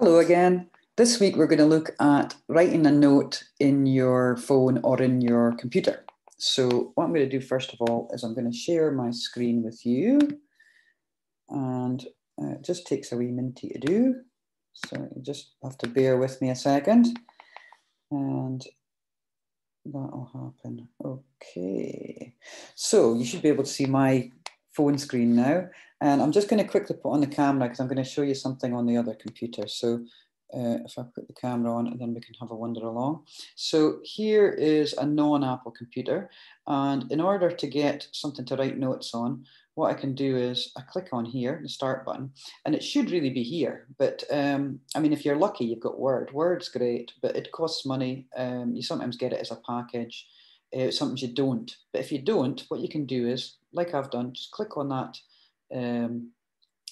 Hello again. This week we're going to look at writing a note in your phone or in your computer. So what I'm going to do first of all is I'm going to share my screen with you, and it just takes a wee minute to do. So you just have to bear with me a second and that'll happen. Okay. So you should be able to see my phone screen now. And I'm just going to quickly put on the camera because I'm going to show you something on the other computer. So if I put the camera on, and then we can have a wander along. So here is a non-Apple computer. And in order to get something to write notes on, what I can do is I click on here, the start button, and it should really be here. But I mean, if you're lucky, you've got Word. Word's great, but it costs money. You sometimes get it as a package. Sometimes you don't. But if you don't, what you can do is, like I've done, just click on that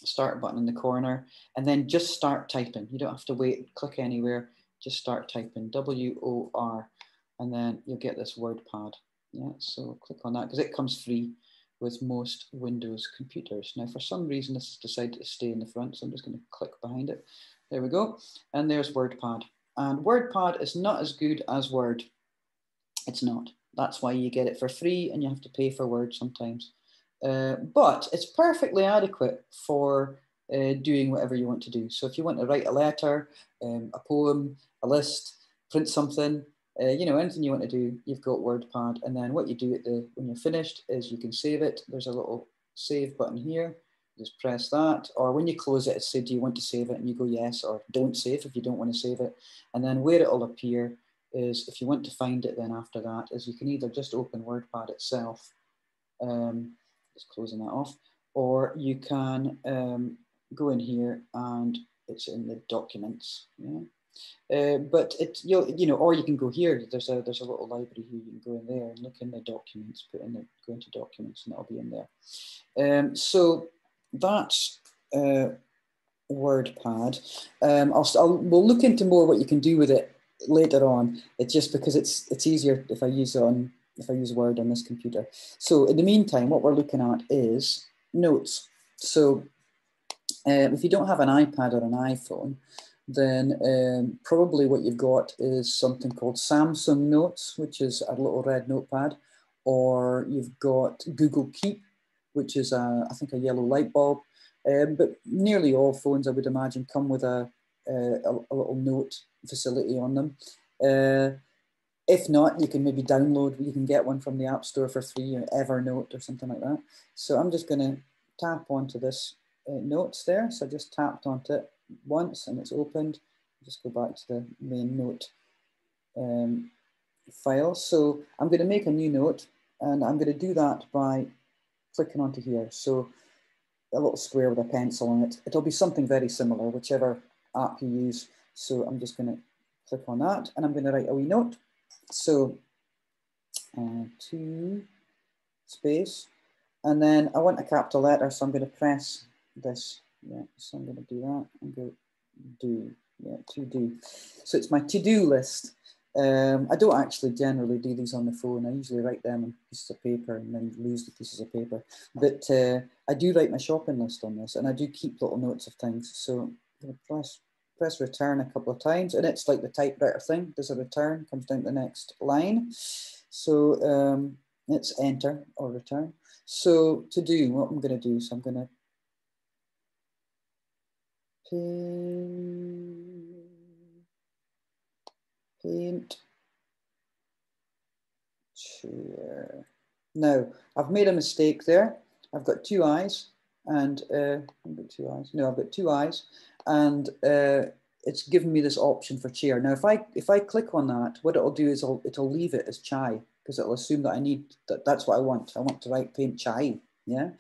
start button in the corner and then just start typing. You don't have to wait, click anywhere, just start typing, W-O-R, and then you'll get this Wordpad. Yeah, so click on that because it comes free with most Windows computers. Now, for some reason, this has decided to stay in the front, so I'm just going to click behind it. There we go. And there's Wordpad. And Wordpad is not as good as Word. It's not. That's why you get it for free and you have to pay for Word sometimes. But it's perfectly adequate for doing whatever you want to do. So if you want to write a letter, a poem, a list, print something, you know, anything you want to do, you've got Wordpad. And then what you do when you're finished is you can save it. There's a little save button here. Just press that. Or when you close it, it says, do you want to save it? And you go yes, or don't save if you don't want to save it. And then where it will appear is, if you want to find it then after that, is you can either just open Wordpad itself, just closing that off, or you can go in here and it's in the documents. Yeah. But it, you know, or you can go here. There's a little library here. You can go in there and look in the documents, go into documents, and that'll be in there. So that's Wordpad. We'll look into more what you can do with it later on. It's just because it's easier if I use Word on this computer. So in the meantime, what we're looking at is notes. So if you don't have an iPad or an iPhone, then probably what you've got is something called Samsung Notes, which is a little red notepad, or you've got Google Keep, which is I think a yellow light bulb. But nearly all phones, I would imagine, come with a little note facility on them. If not, you can maybe download, you can get one from the App Store for free, or Evernote or something like that. So I'm just going to tap onto this notes there. So I just tapped onto it once and it's opened. Just go back to the main note file. So I'm going to make a new note, and I'm going to do that by clicking onto here. So a little square with a pencil on it. It'll be something very similar, whichever app you use. So I'm just going to click on that, and I'm going to write a wee note. So to space, and then I want a capital letter, so I'm going to press this. Yeah, so I'm going to do that and go do. Yeah, to do. So it's my to-do list. I don't actually generally do these on the phone. I usually write them on pieces of paper and then lose the pieces of paper. But I do write my shopping list on this, and I do keep little notes of things. So I'm going to press return a couple of times, and it's like the typewriter thing. There's a return, comes down to the next line. So it's enter or return. So to do, what I'm going to do, so I'm going to paint chair. Now, I've made a mistake there. I've got two eyes, and I've got two eyes. No, I've got two eyes, and it's given me this option for chair. Now, if I click on that, what it'll do is it'll leave it as chai, because it'll assume that I need that's what I want. I want to write paint chai. Yeah.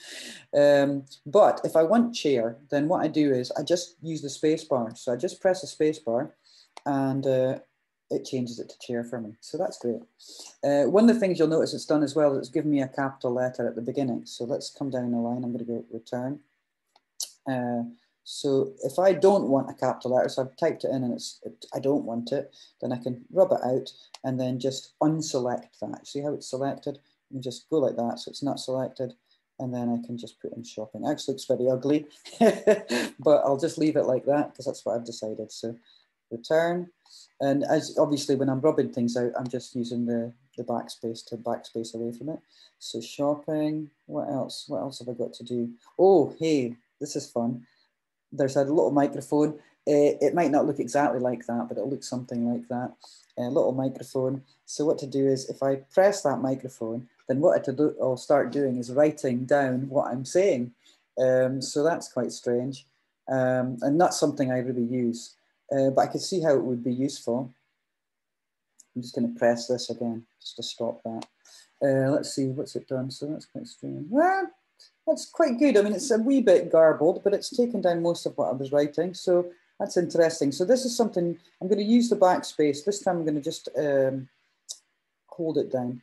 But if I want chair, then what I do is I just use the space bar. So I just press the space bar, and it changes it to chair for me. So that's great. One of the things you'll notice it's done as well is it's given me a capital letter at the beginning. So let's come down the line. I'm going to go return. So if I don't want a capital letter, so I've typed it in and I don't want it, then I can rub it out and then just unselect that. See how it's selected? You can just go like that, so it's not selected. and then I can just put in shopping. Actually looks very ugly, but I'll just leave it like that because that's what I've decided. So return. And as obviously when I'm rubbing things out, I'm just using the backspace to backspace away from it. So shopping, what else? What else have I got to do? Oh, hey, this is fun. There's a little microphone. It might not look exactly like that, but it'll look something like that. A little microphone. So what to do is if I press that microphone, then what I'll start doing is writing down what I'm saying. So that's quite strange. And not something I really use. But I could see how it would be useful. I'm just going to press this again, just to stop that. Let's see, what's it done? So that's quite strange. Well, that's quite good. I mean, it's a wee bit garbled, but it's taken down most of what I was writing. So that's interesting. So this is something, I'm going to use the backspace. This time I'm going to just hold it down.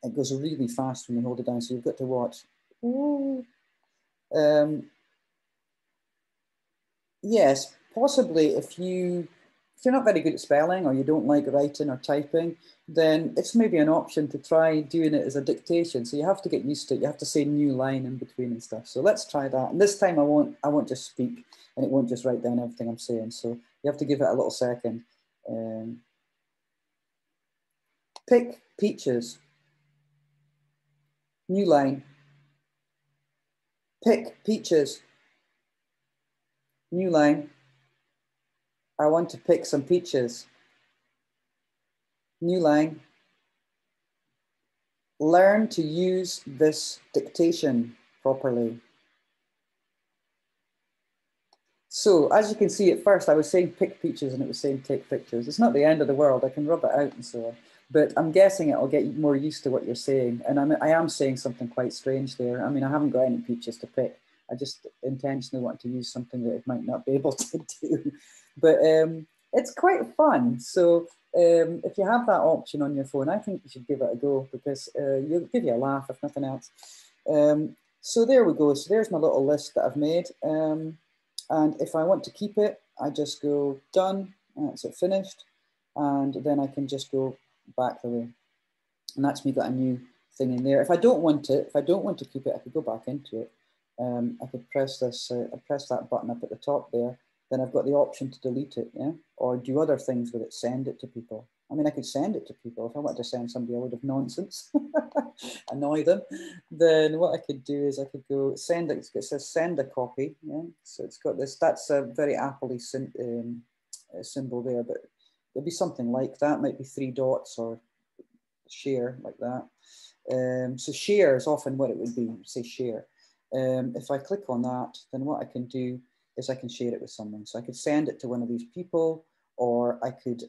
It goes really fast when you hold it down, so you've got to watch. Ooh. Yes, possibly if you're not very good at spelling or you don't like writing or typing, then it's maybe an option to try doing it as a dictation. So you have to get used to it. You have to say new line in between and stuff. So let's try that. And this time I won't just speak and it won't just write down everything I'm saying. So you have to give it a little second. Pick peaches. New line. Pick peaches. New line. I want to pick some peaches. New line. Learn to use this dictation properly. So as you can see, at first I was saying pick peaches and it was saying take pictures. It's not the end of the world. I can rub it out and so on. But I'm guessing it'll get you more used to what you're saying. And I am saying something quite strange there. I mean, I haven't got any peaches to pick. I just intentionally want to use something that it might not be able to do. But it's quite fun. So if you have that option on your phone, I think you should give it a go because you'll give you a laugh if nothing else. So there we go. So there's my little list that I've made. And if I want to keep it, I just go done, that's it finished. And then I can just go back the way. And that's me got a new thing in there. If I don't want it, if I don't want to keep it, I could go back into it. I could press this, I press that button up at the top there. Then I've got the option to delete it, yeah? Or do other things with it, send it to people. I mean, I could send it to people. If I wanted to send somebody a load of nonsense, annoy them, then what I could do is I could go send it. It says send a copy, yeah? So it's got this, that's a very Apple-y symbol there, but there'll be something like that, might be 3 dots or share like that. So share is often what it would be, say share. If I click on that, then what I can do is I can share it with someone. So I could send it to one of these people, or I could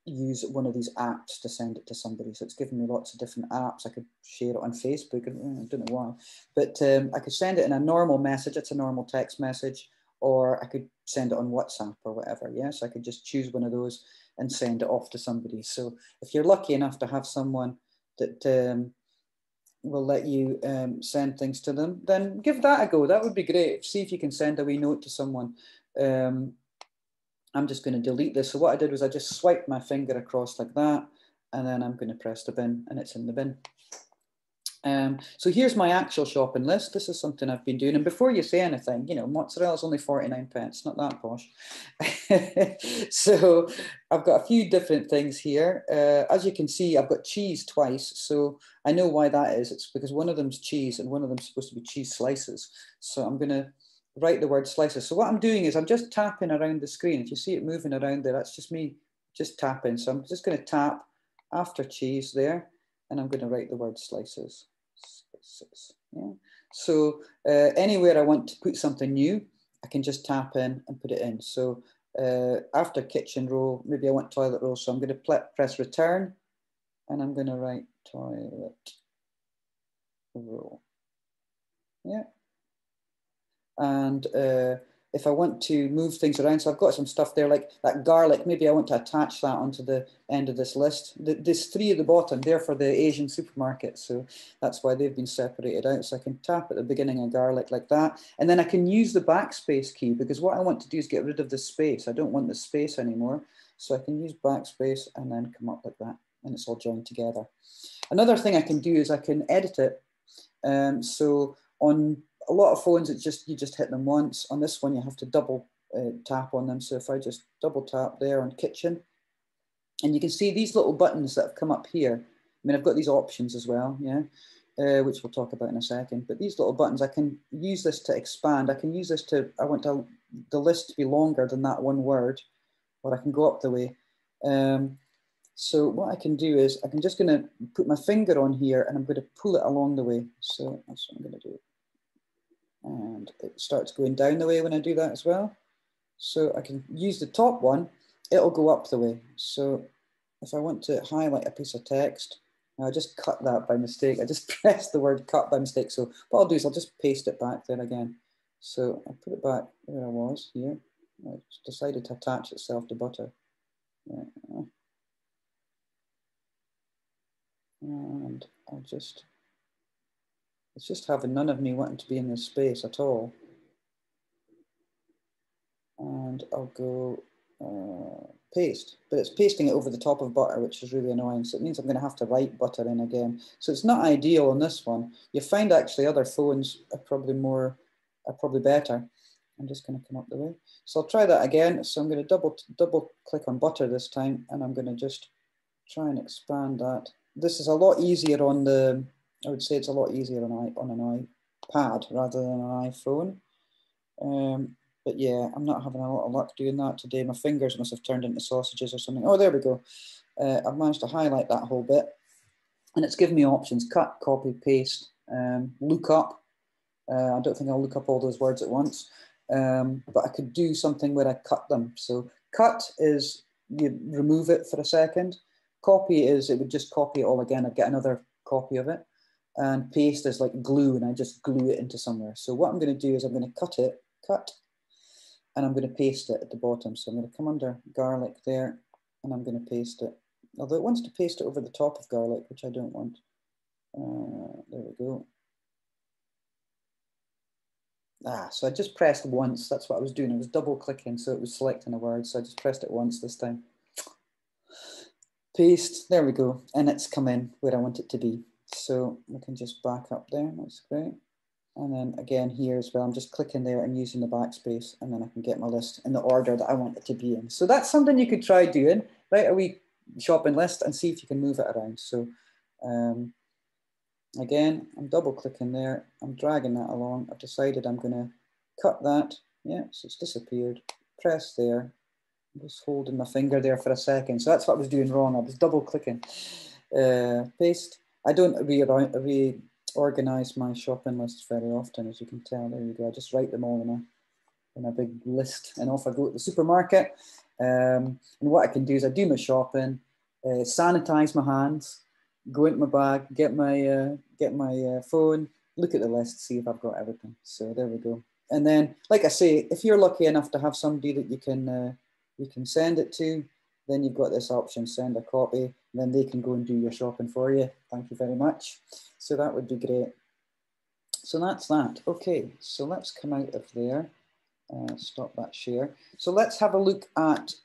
use one of these apps to send it to somebody. So it's given me lots of different apps. I could share it on Facebook, I don't know why, but I could send it in a normal message. It's a normal text message, or I could send it on WhatsApp or whatever. Yeah, so I could just choose one of those and send it off to somebody. So if you're lucky enough to have someone that will let you send things to them, then give that a go. That would be great. See if you can send a wee note to someone. I'm just going to delete this. So what I did was I just swiped my finger across like that, and then I'm going to press the bin, and it's in the bin. So here's my actual shopping list. This is something I've been doing. And before you say anything, you know, mozzarella's only 49 pence, not that posh. So I've got a few different things here. As you can see, I've got cheese twice. So I know why that is. It's because one of them's cheese and one of them's supposed to be cheese slices. So I'm going to write the word slices. So what I'm doing is I'm just tapping around the screen. If you see it moving around there, that's just me just tapping. So I'm just going to tap after cheese there, and I'm going to write the word slices. Yeah. So anywhere I want to put something new, I can just tap in and put it in. So after kitchen roll, maybe I want toilet roll. So I'm going to press return, and I'm going to write toilet roll. Yeah. And if I want to move things around, so I've got some stuff there like that garlic, maybe I want to attach that onto the end of this list. There's 3 at the bottom, they're for the Asian supermarket, so that's why they've been separated out. So I can tap at the beginning of garlic like that, and then I can use the backspace key, because what I want to do is get rid of the space. I don't want the space anymore, so I can use backspace and then come up like that, and it's all joined together. Another thing I can do is I can edit it. So on a lot of phones, it's just you just hit them once. On this one, you have to double tap on them. So if I just double tap there on kitchen, and you can see these little buttons that have come up here. I mean, I've got these options as well, yeah, which we'll talk about in a second. But these little buttons, I can use this to expand. I can use this to, I want the list to be longer than that one word, or I can go up the way. So what I can do is I'm just going to put my finger on here and I'm going to pull it along the way. So that's what I'm going to do. And it starts going down the way when I do that as well. So I can use the top one, it'll go up the way. So if I want to highlight a piece of text, I just cut that by mistake. I just pressed the word cut by mistake. So what I'll do is I'll just paste it back there again. So I'll put it back where I was here. I decided to attach itself to butter. Yeah. And it's just having none of me wanting to be in this space at all. And I'll go paste, but it's pasting it over the top of butter, which is really annoying. So it means I'm going to have to write butter in again. So it's not ideal on this one. You find actually other phones are probably better. I'm just going to come up the way. So I'll try that again. So I'm going to double click on butter this time, and I'm going to just try and expand that. This is a lot easier on the, I would say it's a lot easier on an iPad rather than an iPhone. But yeah, I'm not having a lot of luck doing that today. My fingers must have turned into sausages or something. Oh, there we go. I've managed to highlight that whole bit. And it's given me options: cut, copy, paste, look up. I don't think I'll look up all those words at once. But I could do something where I cut them. So cut is you remove it for a second. Copy is it would just copy it all again. I'd get another copy of it. And paste is like glue, and I just glue it into somewhere. So what I'm going to do is I'm going to cut, and I'm going to paste it at the bottom. So I'm going to come under garlic there, and I'm going to paste it. Although it wants to paste it over the top of garlic, which I don't want. There we go. So I just pressed once. That's what I was doing. I was double clicking, so it was selecting a word. So I just pressed it once this time. Paste, there we go. And it's come in where I want it to be. So we can just back up there. That's great. And then again here as well, I'm just clicking there and using the backspace, and then I can get my list in the order that I want it to be in. So that's something you could try doing, write a wee shopping list and see if you can move it around. So again, I'm double clicking there, I'm dragging that along. I've decided I'm gonna cut that. Yeah, so it's disappeared. Press there, I'm just holding my finger there for a second. So that's what I was doing wrong, I was double clicking. Paste, I don't reorganize my shopping lists very often, as you can tell. There you go. I just write them all in a big list, and off I go to the supermarket. And what I can do is I do my shopping, sanitize my hands, go into my bag, get my phone, look at the list, see if I've got everything. So there we go. And then, like I say, if you're lucky enough to have somebody that you can send it to, then you've got this option, send a copy, and then they can go and do your shopping for you. Thank you very much. So that would be great. So that's that. Okay, so let's come out of there. Stop that share. So let's have a look at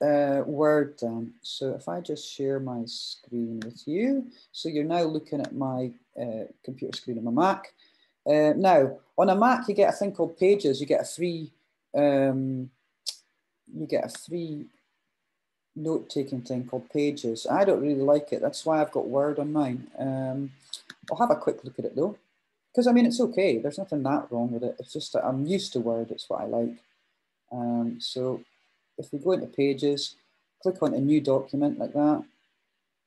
Word then. So if I just share my screen with you, so you're now looking at my computer screen on my Mac. Now, on a Mac, you get a thing called Pages. You get a free note-taking thing called Pages. I don't really like it. That's why I've got Word on mine. I'll have a quick look at it though, because I mean, it's okay. There's nothing that wrong with it. It's just that I'm used to Word. It's what I like. So if we go into Pages, click on a new document like that,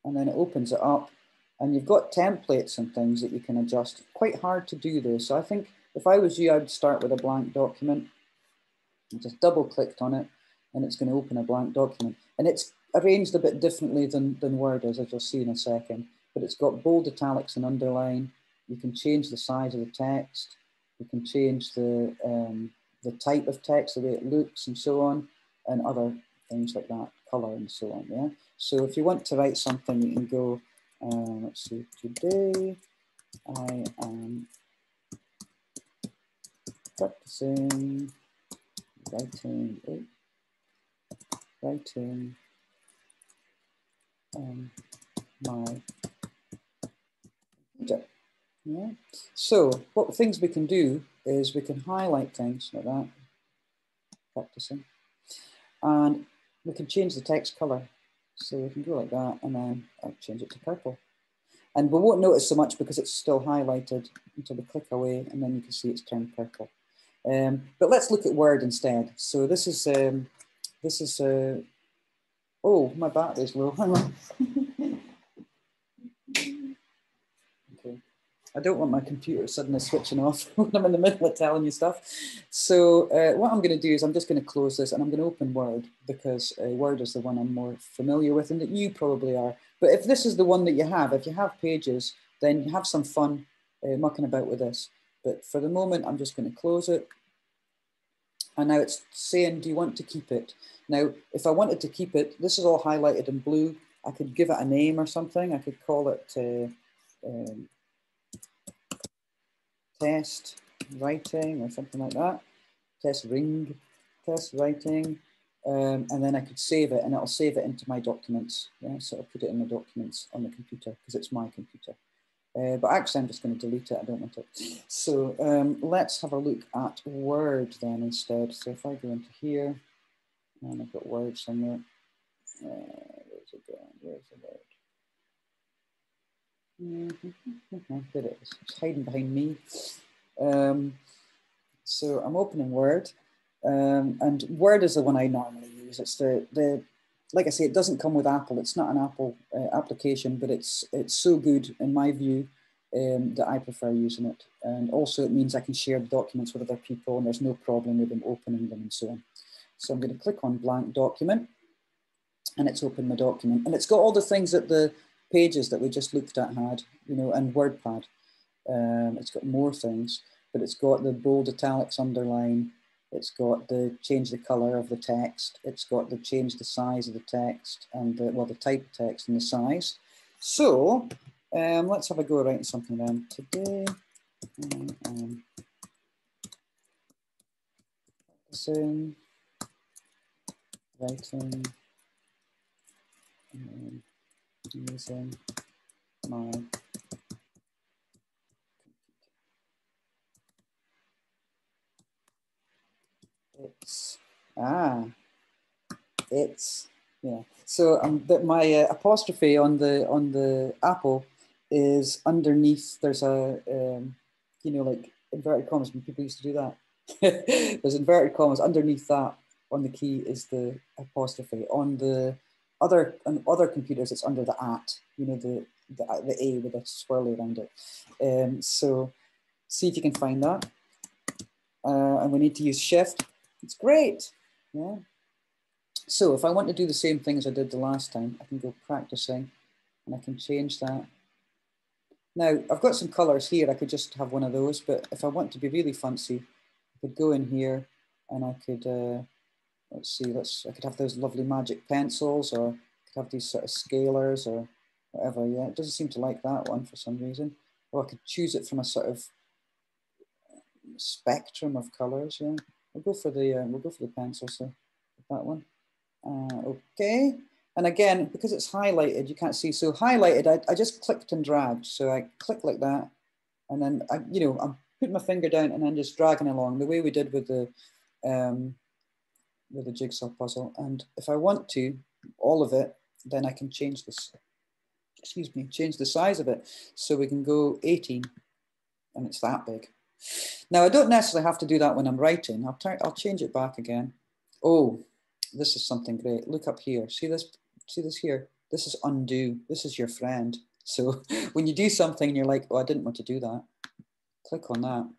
and then it opens it up, and you've got templates and things that you can adjust. Quite hard to do though. So I think if I was you, I'd start with a blank document. I just double clicked on it, and it's going to open a blank document. And it's arranged a bit differently than Word is, as you'll see in a second. But it's got bold, italics, and underline. You can change the size of the text. You can change the type of text, the way it looks, and so on, and other things like that, color and so on. Yeah. So if you want to write something, you can go. Let's see. Today I am practicing writing my computer. Yeah. So what things we can do is we can highlight things like that, practicing, and we can change the text color. So we can go like that, and then I'll change it to purple. And we won't notice so much because it's still highlighted until we click away, and then you can see it's turned purple. But let's look at Word instead. So this is oh, my battery's low. Hang on. Okay. I don't want my computer suddenly switching off when I'm in the middle of telling you stuff. So what I'm going to do is I'm just going to close this and I'm going to open Word because Word is the one I'm more familiar with and that you probably are. But if this is the one that you have, if you have Pages, then have some fun mucking about with this. But for the moment, I'm just going to close it. And now it's saying, do you want to keep it? Now, if I wanted to keep it, this is all highlighted in blue. I could give it a name or something. I could call it test writing or something like that. Test writing. And then I could save it and it'll save it into my documents. Yeah? So I'll put it in my documents on the computer because it's my computer. But actually, I'm just going to delete it. I don't want it. So let's have a look at Word then instead. So if I go into here, and I've got Word somewhere. Where's it going? Where's the Word? There it is. It's hiding behind me. So I'm opening Word. And Word is the one I normally use. It's the like I say, it doesn't come with Apple. It's not an Apple application, but it's so good in my view that I prefer using it. And also it means I can share the documents with other people and there's no problem with them opening them and so on. So I'm going to click on blank document and it's opened my document. And it's got all the things that the Pages that we just looked at had, you know, and Wordpad. It's got more things, but it's got the bold italics underline. It's got the change the color of the text. It's got the change the size of the text and the, well, the type of text and the size. So let's have a go at writing something then. Today, practicing writing using my it's yeah. So but my apostrophe on the Apple is underneath. There's a you know, like inverted commas when people used to do that. There's inverted commas underneath that on the key is the apostrophe. On other computers, it's under the at. You know, the A with a swirly around it. So see if you can find that. And we need to use shift. It's great. Yeah. So if I want to do the same thing as I did the last time, I can go practicing and I can change that. Now I've got some colors here. I could just have one of those, but if I want to be really fancy, I could go in here and I could, let's see, I could have those lovely magic pencils, or I could have these sort of scalars or whatever. Yeah, it doesn't seem to like that one for some reason. Or I could choose it from a sort of spectrum of colors. Yeah, we'll go for the pencil. So that one. Okay, and again, because it's highlighted, you can't see. So highlighted, I just clicked and dragged. So I click like that, and then I'm putting my finger down and then just dragging along the way we did with the jigsaw puzzle. And if I want to, all of it, then I can change this. Excuse me, change the size of it. So we can go 18, and it's that big. Now I don't necessarily have to do that when I'm writing. I'll change it back again. Oh, this is something great. Look up here. See this? See this here? This is undo. This is your friend. So when you do something and you're like, oh, I didn't want to do that, click on that.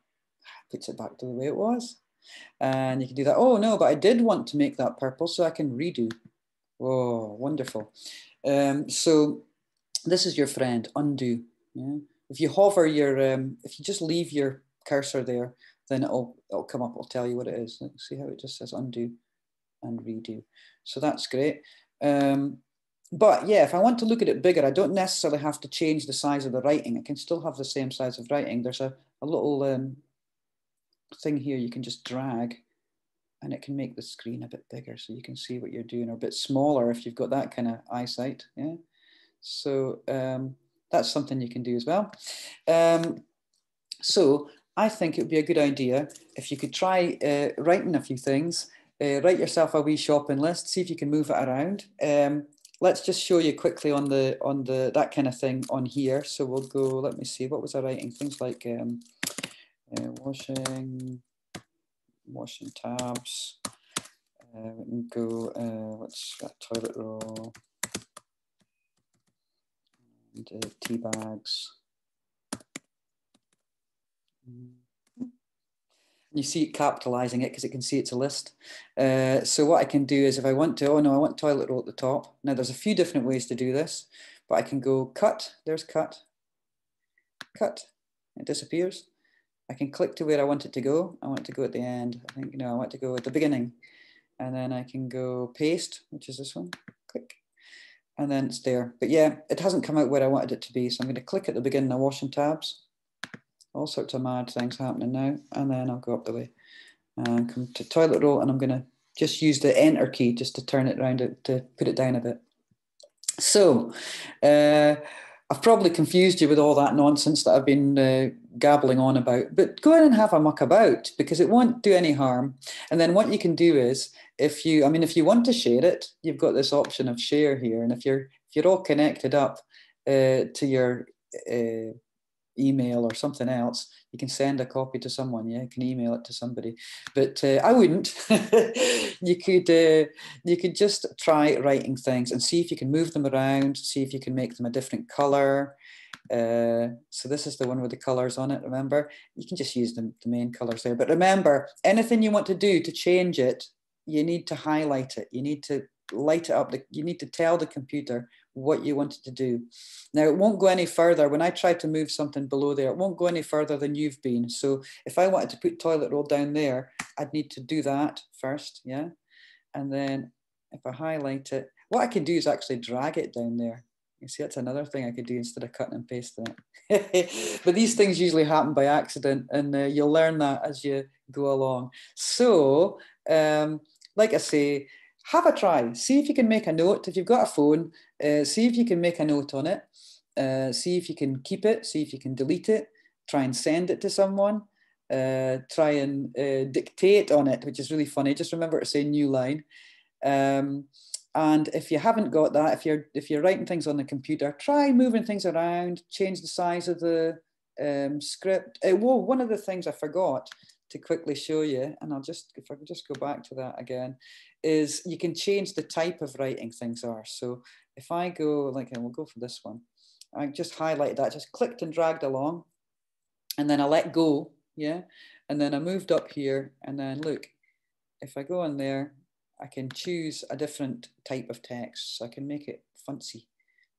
Puts it back to the way it was. And you can do that. Oh no, but I did want to make that purple, so I can redo. Oh, wonderful. So this is your friend, undo. Yeah. If you hover your, if you just leave your cursor there, then it'll come up. It'll tell you what it is. Let's see how it just says undo and redo. So that's great. But yeah, if I want to look at it bigger, I don't necessarily have to change the size of the writing. I can still have the same size of writing. There's a little thing here you can just drag and it can make the screen a bit bigger so you can see what you're doing, or a bit smaller if you've got that kind of eyesight. Yeah. So that's something you can do as well. So I think it would be a good idea if you could try writing a few things, write yourself a wee shopping list, see if you can move it around. Let's just show you quickly on the that kind of thing on here. So we'll go, let me see, what was I writing? Things like washing tabs. We can go, what's that, toilet roll, and tea bags. You see it capitalizing it because it can see it's a list. So what I can do is if I want to, oh no, I want toilet roll at the top. Now there's a few different ways to do this, but I can go cut, there's cut, cut, it disappears. I can click to where I want it to go. I want it to go at the end. I think, no, I want to go at the beginning. And then I can go paste, which is this one, click. And then it's there. But yeah, it hasn't come out where I wanted it to be. So I'm going to click at the beginning of washing tabs. All sorts of mad things happening now. And then I'll go up the way and come to toilet roll. And I'm going to just use the enter key just to turn it around, to put it down a bit. So I've probably confused you with all that nonsense that I've been gabbling on about, but go in and have a muck about because it won't do any harm. And then what you can do is, if you want to share it, you've got this option of share here. And if you're all connected up to your email or something else, you can send a copy to someone. Yeah, you can email it to somebody, but I wouldn't. You could just try writing things and see if you can move them around, see if you can make them a different color. So this is the one with the colors on it. Remember, you can just use the main colors there, but remember, anything you want to do to change it, you need to highlight it. You need to light it up. You need to tell the computer what you want it to do. Now, it won't go any further. When I try to move something below there, it won't go any further than you've been. So if I wanted to put toilet roll down there, I'd need to do that first, yeah? And then if I highlight it, what I can do is actually drag it down there. You see, that's another thing I could do instead of cutting and pasting it. But these things usually happen by accident, and you'll learn that as you go along. So, like I say, have a try. See if you can make a note. If you've got a phone, see if you can make a note on it. See if you can keep it. See if you can delete it. Try and send it to someone. Try and dictate on it, which is really funny. Just remember to say new line. And if you haven't got that, if you're writing things on the computer, try moving things around, change the size of the script. Whoa, one of the things I forgot to quickly show you, and if I could just go back to that again, is you can change the type of writing things are. So if I go, we'll go for this one. I just highlighted that, just clicked and dragged along, and then I let go, yeah? And then I moved up here, and then look, if I go in there, I can choose a different type of text. So I can make it fancy.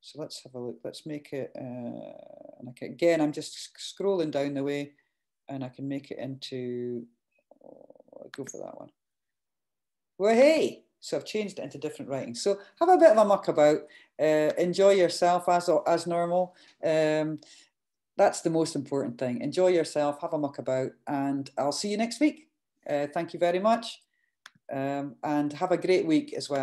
So let's have a look. Let's make it, and again, I'm just scrolling down the way, and I can make it into, I'll go for that one. Well, hey, so I've changed it into different writing. So have a bit of a muck about, enjoy yourself as normal. That's the most important thing. Enjoy yourself, have a muck about, and I'll see you next week. Thank you very much. And have a great week as well.